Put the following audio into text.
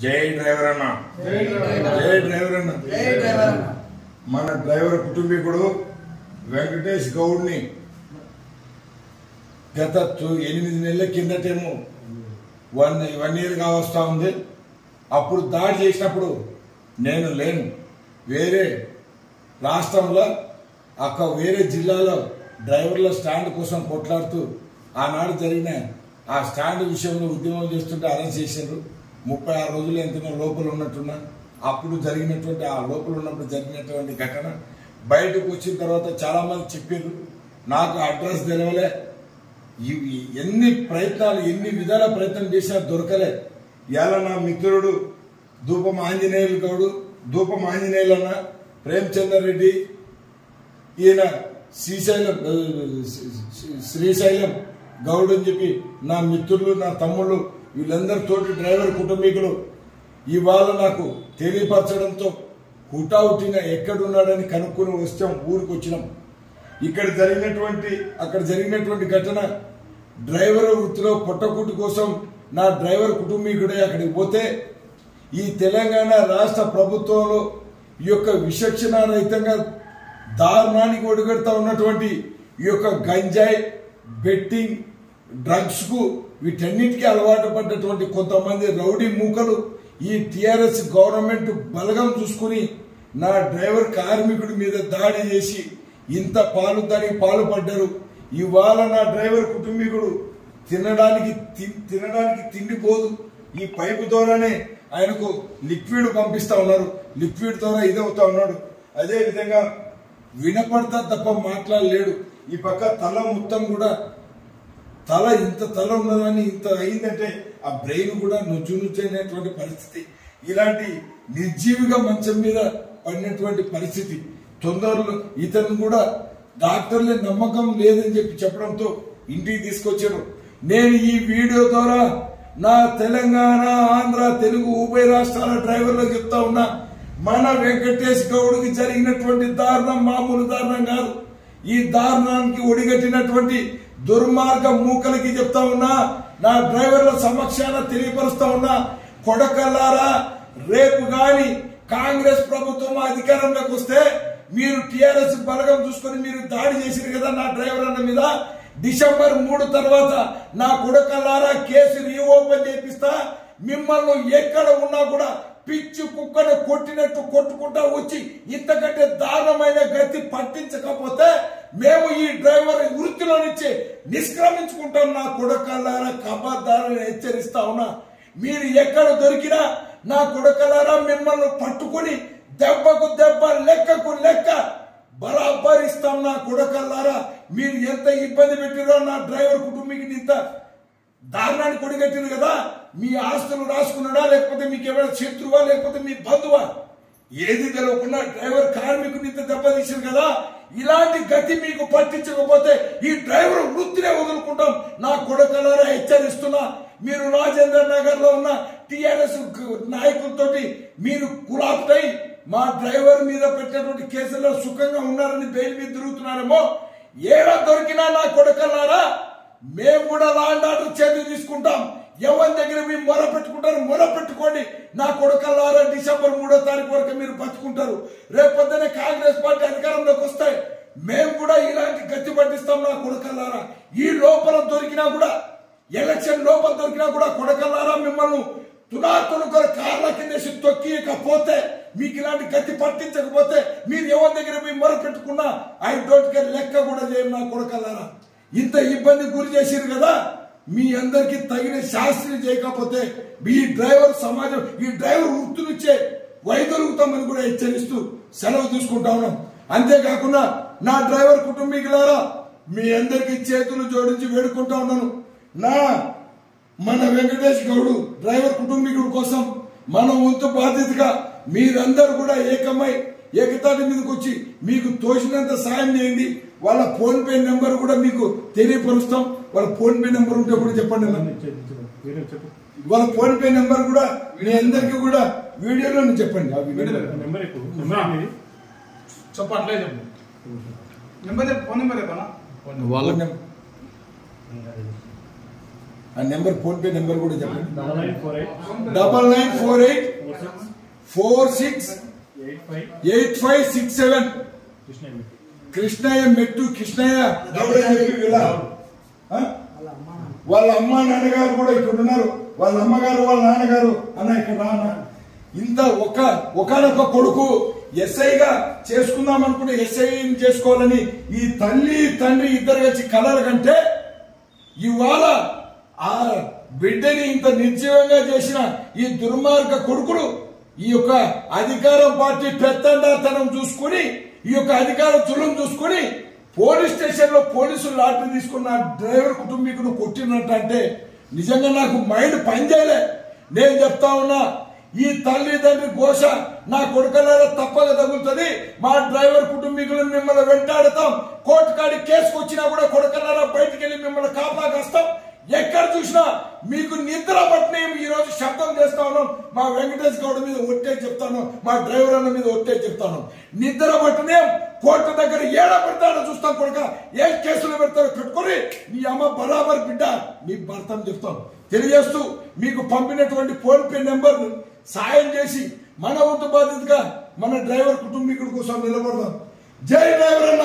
జై డ్రైవర్ అన్న, జై డ్రైవర్ అన్న, మన డ్రైవర్ కుటుంబీకుడు వెంకటేష్ గౌడ్ని గత 8 నెలల కిందటేమో 1 year వస్తా ఉంది. అప్పుడు దాడి చేసినప్పుడు నేను లేను, వేరే రాష్ట్రంలో వేరే జిల్లాలో డ్రైవర్ల స్టాండ్ కోసం కొట్లాడుతూ ఆనాడు జరిగిన ఆ స్టాండ్ విషయంలో ఉద్యమం చేస్తుంటే అరెస్ట్ చేశారు. 36 రోజులు ఎంతనో లోపల ఉన్నట్టున్నా. అప్పుడు జరిగినటువంటి ఆ లోపల ఉన్నప్పుడు జరిగినటువంటి ఘటన బయటకు వచ్చిన తర్వాత చాలా మంది చెప్పారు, నాకు అడ్రస్ తెలవలే. ఎన్ని ప్రయత్నాలు ఎన్ని విధాల ప్రయత్నం చేసినా దొరకలే. ఇవాళ నా మిత్రుడు ధూపం ఆంజనేయులు గౌడు, ధూపం ఆంజనేయులు అన్న, ప్రేమచందర్ రెడ్డి, ఈయన శ్రీశైలం గౌడ్ అని చెప్పి నా మిత్రులు, నా తమ్ముళ్ళు, వీళ్ళందరితోటి డ్రైవర్ కుటుంబీకులు ఇవాళ నాకు తెలియపరచడంతో హుటాహుటిన ఎక్కడున్నాడని కనుక్కొని వచ్చాం, ఊరికి వచ్చినాం. అక్కడ జరిగినటువంటి ఘటన డ్రైవర్ వృత్తిలో పొట్టకూటి కోసం నా డ్రైవర్ కుటుంబీకుడే అక్కడికి పోతే ఈ తెలంగాణ రాష్ట్ర ప్రభుత్వంలో ఈ యొక్క విచక్షణారహితంగా దారుణానికి ఒడిగడుతూ ఉన్నటువంటి ఈ యొక్క గంజాయి, బెట్టింగ్, డ్రగ్స్ కు వీటన్నిటికీ అలవాటు పడ్డటువంటి కొంతమంది రౌడీ మూకలు ఈ టిఆర్ఎస్ గవర్నమెంట్ బలగం చూసుకుని నా డ్రైవర్ కార్మికుడి మీద దాడి చేసి ఇంత దానికి పాల్పడ్డారు. ఇవాళ నా డ్రైవర్ కుటుంబీకుడు తినడానికి తిండి పోదు. ఈ పైపు ద్వారానే ఆయనకు లిక్విడ్ పంపిస్తా ఉన్నారు, లిక్విడ్ ద్వారా ఇదవుతా ఉన్నాడు. అదే విధంగా వినపడతా తప్ప మాట్లాడలేడు. ఈ పక్క తల మొత్తం కూడా ఇంత తల ఉన్నదని ఇంత అయిందంటే ఆ బ్రెయిన్ కూడా నుజ్జునుజ్జైనటువంటి పరిస్థితి. ఇలాంటి నిర్జీవిగా మంచం మీద పడినటువంటి పరిస్థితి. తొందరలో ఇతను కూడా డాక్టర్లే నమ్మకం లేదని చెప్పడంతో ఇంటికి తీసుకొచ్చారు. నేను ఈ వీడియో ద్వారా నా తెలంగాణ, ఆంధ్ర, తెలుగు ఉభయ రాష్ట్రాల డ్రైవర్లకు చెప్తా ఉన్నా, మన వెంకటేష్ గౌడ్కి జరిగినటువంటి దారుణం మామూలు దారుణం కాదు. ఈ దారుణానికి ఒడిగట్టినటువంటి దుర్మార్గ మూకలకి చెప్తా ఉన్నా, నా డ్రైవర్ల సమక్షాన తెలియపరుస్తా ఉన్నా, కొడకల్లారా, రేపు గాని కాంగ్రెస్ ప్రభుత్వం అధికారంలోకి వస్తే మీరు టిఆర్ఎస్ బలగం చూసుకుని మీరు దాడి చేసిరు కదా నా డ్రైవర్ అన్న మీద, December 3 తర్వాత నా కొడకల్లారా కేసు రీఓపెన్ చేపిస్తా. మిమ్మల్ని ఎక్కడ ఉన్నా కూడా పిచ్చి కుక్కను కొట్టినట్టు కొట్టుకుంటా వచ్చి ఇంతకంటే దారుణమైన గతి పట్టించకపోతే మేము ఈ డ్రైవర్ వృత్తిలో నుంచి నిష్క్రమించుకుంటాం. నా కొడకల్లారా, కబద్దారని హెచ్చరిస్తా ఉన్నా. మీరు ఎక్కడ దొరికినా నా కొడకల్లారా మిమ్మల్ని పట్టుకుని దెబ్బకు దెబ్బ, లెక్కకు లెక్క బరాబర్ ఇస్తాం. నా కొడకల్లారా, మీరు ఎంత ఇబ్బంది పెట్టిరో నా డ్రైవర్ కుటుంబీకి ఇంత దారుణాన్ని కొడిగట్టిరు కదా. మీ ఆస్తులు రాసుకున్నాడా, లేకపోతే మీకు ఎవరైనా శత్రువా, లేకపోతే మీ బంధువా, ఏది తెలవకుండా డ్రైవర్ కార్మికుని ఇంత దెబ్బతీసారు కదా. ఇలాంటి గతి మీకు పట్టించకపోతే ఈ డ్రైవర్ వృత్తినే వదులుకుంటాం. నా కొడకల్లారా హెచ్చరిస్తున్నా. మీరు రాజేంద్ర నగర్ లో ఉన్న టిఆర్ఎస్ నాయకులతోటి మీరు కులాప్తై మా డ్రైవర్ మీద పెట్టినటువంటి కేసుల్లో సుఖంగా ఉన్నారని బెయిల్ మీద తిరుగుతున్నారేమో. ఏడా దొరికినా నా కొడకల్లారా మేము కూడా లా అండ్ ఆర్డర్ చేతులు తీసుకుంటాం. ఎవరి దగ్గర మేము మొర పెట్టుకుంటారు, మొర పెట్టుకోండి. నా కొడకల్లారా December 3 వరకు మీరు బతుకుంటారు. రేపొద్దునే కాంగ్రెస్ పార్టీ అధికారంలోకి వస్తే మేము కూడా ఇలాంటి గతి పట్టిస్తాం. నా కొడకల్లారా, ఈ లోపల దొరికినా కూడా, ఎలక్షన్ లోపల దొరికినా కూడా కొడకల్లారా మిమ్మల్ని తునాతునుకొని కార్ల కింద తొక్కియకపోతే, మీకు ఇలాంటి గతి పట్టించకపోతే మీరు ఎవరి దగ్గర మీ మొర పెట్టుకున్నా ఐ డోంట్ కేర్, లెక్క కూడా చేయం. నా కొడకల్లారా, ఇంత ఇబ్బంది గురి చేసిరు కదా, మీ అందరికి తగిన శాస్త్రం చేయకపోతే మీ డ్రైవర్ సమాజం, ఈ డ్రైవర్ వృత్తి నుంచే వైదొలుగుతామని కూడా హెచ్చరిస్తూ సెలవు తీసుకుంటా ఉన్నాం. అంతేకాకుండా నా డ్రైవర్ కుటుంబీకులారా మీ అందరికి చేతులు జోడించి వేడుకుంటా ఉన్నాను. మన వెంకటేష్ గౌడ్ డ్రైవర్ కుటుంబీకుడి కోసం మన వంతు బాధ్యతగా మీరందరూ కూడా ఏకమై ఏకతాటి మీదకి వచ్చి మీకు తోచినంత సాయం చేయండి. వాళ్ళ ఫోన్ పే నెంబర్ కూడా మీకు తెలియపరుస్తాం. వాళ్ళ ఫోన్ పే నెంబర్ ఉంటే కూడా చెప్పండి. వాళ్ళ ఫోన్ పే నెంబర్ కూడా మీ అందరికీ కూడా వీడియోలో చెప్పండి. ఆ నెంబర్ ఫోన్ పే నెంబర్ కూడా చెప్పండి. 9948468567. కృష్ణయ్య మెట్టు కృష్ణయ్య గౌడ వాళ్ళ అమ్మ నాన్నగారు కూడా ఇక్కడ ఉన్నారు. వాళ్ళ అమ్మగారు వాళ్ళ నాన్నగారు అన్న ఇక్కడ రాన్న. ఇంత ఒకనొక కొడుకు ఎస్ఐగా చేసుకుందాం అనుకుంటే ఎస్ఐని చేసుకోవాలని ఈ తల్లి తండ్రి ఇద్దరు వచ్చి కలల కంటే ఇవాళ ఆ బిడ్డని ఇంత నిర్జీవంగా చేసిన ఈ దుర్మార్గ కొడుకులు ఈ యొక్క అధికారం పార్టీ పెత్తందాతనం చూసుకుని ఈ యొక్క అధికార చులం చూసుకుని పోలీస్ స్టేషన్ లో పోలీసులు లాటరీ తీసుకున్న డ్రైవర్ కుటుంబీకును కొట్టినట్టు నిజంగా నాకు మైండ్ పనిచేయలే. నేను చెప్తా ఉన్నా, ఈ తల్లిదండ్రి ఘోష నా కొడుకలారా తప్పక తగులుతుంది. మా డ్రైవర్ కుటుంబీకులను మిమ్మల్ని వెంటాడతాం. కోర్టు కాడి కేసుకు వచ్చినా కూడా కొడుకలారా బయటికి వెళ్ళి మిమ్మల్ని కాపాగాస్తాం. ఎక్కడ చూసినా మీకు నిద్ర పట్టిన ఈ రోజు శబ్దం చేస్తా ఉన్నాం. మా వెంకటేష్ గౌడ్ మీద ఒట్టే చెప్తాను, మా డ్రైవర్ అన్న మీద ఒట్టే చెప్తాను. నిద్ర పట్టినే కోర్టు దగ్గర ఏడ పెడతాడో చూస్తాం. కొడుక ఏ కేసులు పెడతాడో పెట్టుకుని నీ అమ్మ బరాబర్ బిడ్డ నీ భర్తను చెప్తాం తెలియజేస్తూ మీకు పంపినటువంటి ఫోన్ పే నెంబర్ సాయం చేసి మన వంతు బాధ్యతగా మన డ్రైవర్ కుటుంబీకుడి కోసం నిలబడదాం. జై డ్రైవర్ అన్న.